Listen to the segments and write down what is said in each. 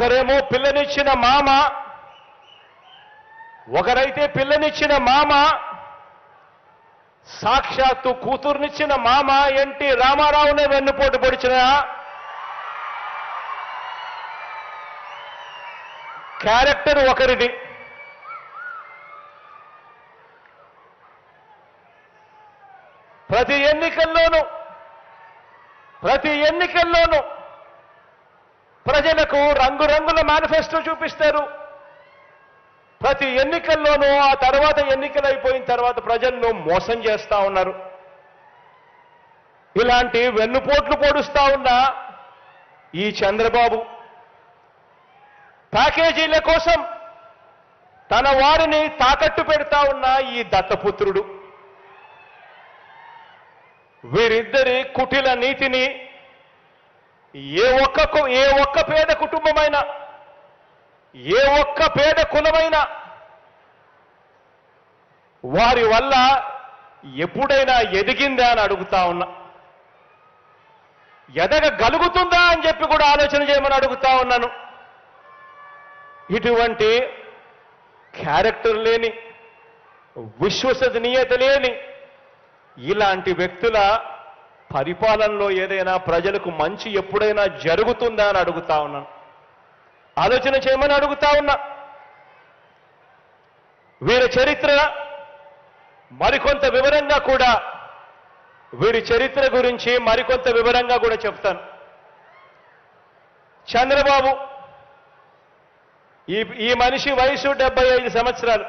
ఒకరేమో పిల్లనిచ్చిన మామ, ఒకరైతే పిల్లనిచ్చిన మామ, సాక్షాత్తు కూతుర్నిచ్చిన మామ ఎన్టీ రామారావునే వెన్నుపోటు పొడిచిన క్యారెక్టర్ ఒకరిది. ప్రతి ఎన్నికల్లోనూ ప్రజలకు రంగురంగుల మేనిఫెస్టో చూపిస్తారు. ప్రతి ఎన్నికల్లోనూ ఆ తర్వాత ఎన్నికలు అయిపోయిన తర్వాత ప్రజలను మోసం చేస్తా ఉన్నారు. ఇలాంటి వెన్నుపోట్లు పొడుస్తా ఉన్న ఈ చంద్రబాబు ప్యాకేజీల కోసం తన వారిని తాకట్టు పెడతా ఉన్న ఈ దత్తపుత్రుడు వీరిద్దరి కుటిల నీతిని ఏ ఒక్క పేద కుటుంబమైనా, ఏ ఒక్క పేద కులమైనా వారి వల్ల ఎప్పుడైనా ఎదిగిందా అని అడుగుతా ఉన్నా. ఎదగగలుగుతుందా అని చెప్పి కూడా ఆలోచన చేయమని అడుగుతా ఉన్నాను. ఇటువంటి క్యారెక్టర్ లేని, విశ్వసనీయత లేని ఇలాంటి వ్యక్తుల పరిపాలనలో ఏదైనా ప్రజలకు మంచి ఎప్పుడైనా జరుగుతుందా అని అడుగుతా ఉన్నాను. ఆలోచన చేయమని అడుగుతా ఉన్నా. వీరి చరిత్ర మరికొంత వివరంగా కూడా, వీరి చరిత్ర గురించి మరికొంత వివరంగా కూడా చెప్తాను. చంద్రబాబు ఈ మనిషి వయసు 75 సంవత్సరాలు.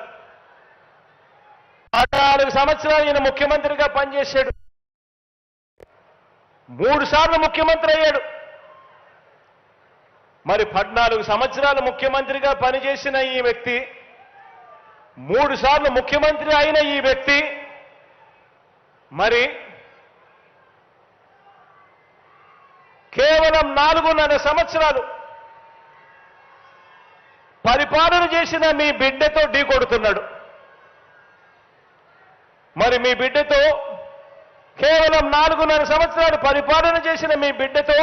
14 సంవత్సరాలు ఈయన ముఖ్యమంత్రిగా పనిచేశాడు. 3 సార్లు ముఖ్యమంత్రి అయ్యాడు. మరి 14 సంవత్సరాలు ముఖ్యమంత్రిగా పనిచేసిన ఈ వ్యక్తి, 3 సార్లు ముఖ్యమంత్రి అయిన ఈ వ్యక్తి మరి కేవలం 4.5 సంవత్సరాలు పరిపాలన చేసిన మీ బిడ్డతో ఢీకొడుతున్నాడు. మరి మీ బిడ్డతో కేవలం 4.5 సంవత్సరాలు పరిపాలన చేసిన మీ బిడ్డతో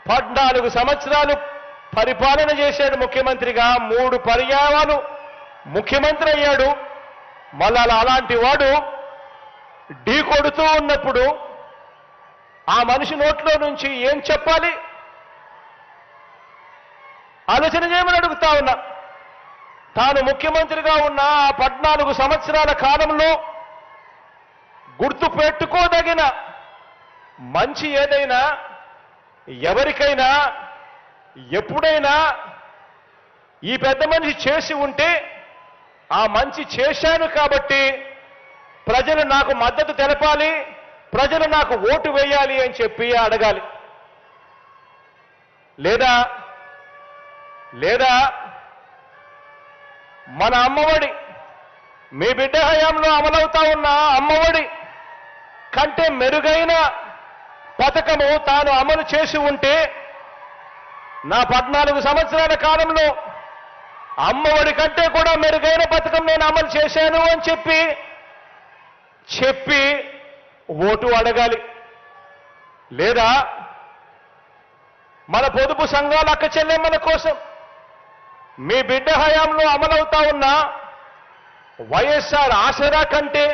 14 సంవత్సరాలు పరిపాలన చేశాడు ముఖ్యమంత్రిగా. 3 పర్యాయాలు ముఖ్యమంత్రి అయ్యాడు. మళ్ళా అలాంటి వాడు ఢీ కొడుతూ ఉన్నప్పుడు ఆ మనిషి నోట్లో నుంచి ఏం చెప్పాలి? ఆలోచన చేయమని అడుగుతా ఉన్నా. తాను ముఖ్యమంత్రిగా ఉన్న ఆ 14 సంవత్సరాల కాలంలో గుర్తు పెట్టుకోదగిన మంచి ఏదైనా, ఎవరికైనా, ఎప్పుడైనా ఈ పెద్ద మనిషి చేసి ఉంటే ఆ మంచి చేశాను కాబట్టి ప్రజలు నాకు మద్దతు తెలపాలి, ప్రజలు నాకు ఓటు వేయాలి అని చెప్పి అడగాలి. లేదా మన అమ్మఒడి, మీ బిడ్డ హయాంలో అమలవుతా ఉన్న అమ్మఒడి కంటే మెరుగైన పథకము తాను అమలు చేసి ఉంటే, నా 14 సంవత్సరాల కాలంలో అమ్మఒడి కంటే కూడా మెరుగైన పథకం నేను అమలు చేశాను అని చెప్పి ఓటు అడగాలి. లేదా మన పొదుపు సంఘాల అక్క చెల్లెమ్మల కోసం మీ బిడ్డ హయాంలో అమలవుతా ఉన్న వైఎస్ఆర్ ఆసరా కంటే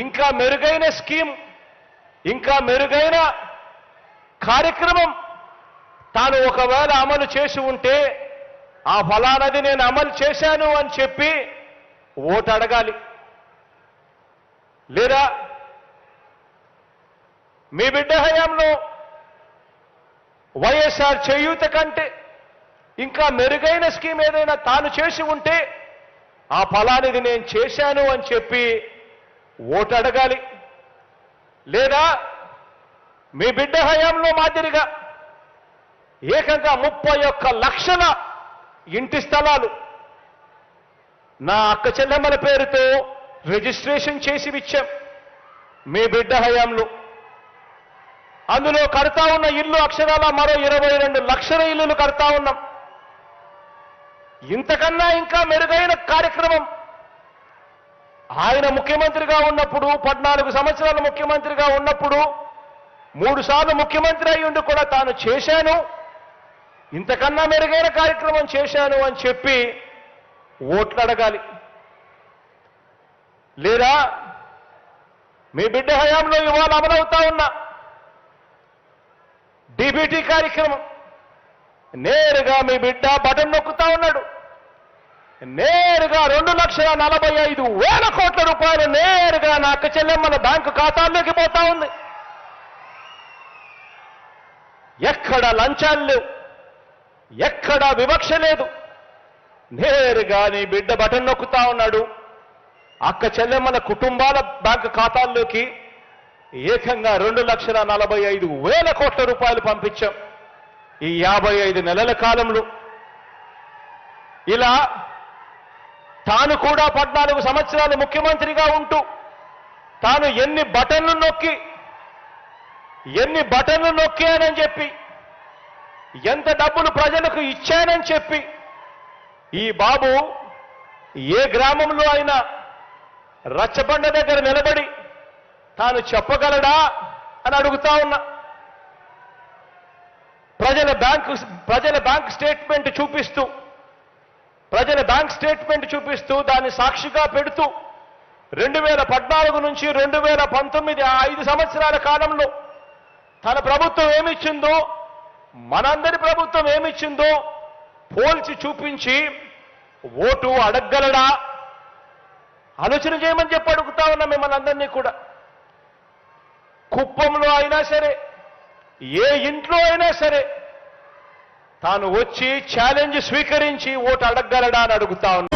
ఇంకా మెరుగైన స్కీమ్, ఇంకా మెరుగైన కార్యక్రమం తాను ఒకవేళ అమలు చేసి ఉంటే ఆ ఫలానది నేను అమలు చేశాను అని చెప్పి ఓటు అడగాలి. లేదా మీ బిడ్డ హయాంలో వైఎస్ఆర్ చేయూత కంటే ఇంకా మెరుగైన స్కీమ్ ఏదైనా తాను చేసి ఉంటే ఆ ఫలానిది నేను చేశాను అని చెప్పి ఓటు అడగాలి. లేదా మీ బిడ్డ హయాంలో మాదిరిగా ఏకంగా 31 లక్షల ఇంటి స్థలాలు నా అక్క చెల్లెమ్మల పేరుతో రిజిస్ట్రేషన్ చేసి ఇచ్చాం మీ బిడ్డ హయాంలో. అందులో కడతా ఉన్న ఇల్లు అక్షరాల మరో 22 లక్షల ఇల్లులు కడతా ఉన్నాం. ఇంతకన్నా ఇంకా మెరుగైన కార్యక్రమం ఆయన ముఖ్యమంత్రిగా ఉన్నప్పుడు, 14 సంవత్సరాలు ముఖ్యమంత్రిగా ఉన్నప్పుడు 3 సార్లు ముఖ్యమంత్రి అయ్యుండి కూడా తాను చేశాను, ఇంతకన్నా మెరుగైన కార్యక్రమం చేశాను అని చెప్పి ఓట్లు అడగాలి. లేదా మీ బిడ్డ హయాంలో ఇవాళ అమలవుతా ఉన్న డీబీటీ కార్యక్రమం నేరుగా మీ బిడ్డ బటన్ నొక్కుతా ఉన్నాడు. నేరుగా 2,45,000 కోట్ల రూపాయలు నేరుగా నా అక్క చెల్లెమ్మల బ్యాంకు ఖాతాల్లోకి పోతా ఉంది. ఎక్కడ లంచాలు లేవు, ఎక్కడ వివక్ష లేదు. నేరుగా నీ బిడ్డ బటన్ నొక్కుతా ఉన్నాడు. అక్క చెల్లెమ్మల కుటుంబాల బ్యాంకు ఖాతాల్లోకి ఏకంగా 2,45,000 కోట్ల రూపాయలు పంపించాం ఈ 55 నెలల కాలంలో. ఇలా తాను కూడా 14 సంవత్సరాలు ముఖ్యమంత్రిగా ఉంటూ తాను ఎన్ని బటన్లు నొక్కానని చెప్పి, ఎంత డబ్బులు ప్రజలకు ఇచ్చానని చెప్పి ఈ బాబు ఏ గ్రామంలో అయినా రచ్చబండ దగ్గర నిలబడి తాను చెప్పగలడా అని అడుగుతా ఉన్నా. ప్రజల బ్యాంక్ స్టేట్మెంట్ చూపిస్తూ దాన్ని సాక్షిగా పెడుతూ 2014 నుంచి 2019 ఆ 5 సంవత్సరాల కాలంలో తన ప్రభుత్వం ఏమిచ్చిందో, మనందరి ప్రభుత్వం ఏమిచ్చిందో పోల్చి చూపించి ఓటు అడగగలడా? ఆలోచన చేయమని చెప్పి అడుగుతా ఉన్నా మిమ్మల్ని అందరినీ కూడా. కుప్పంలో అయినా సరే, ఏ ఇంట్లో అయినా సరే తాను వచ్చి ఛాలెంజ్ స్వీకరించి ఓటు అడగగలడా అని అడుగుతా ఉన్నా.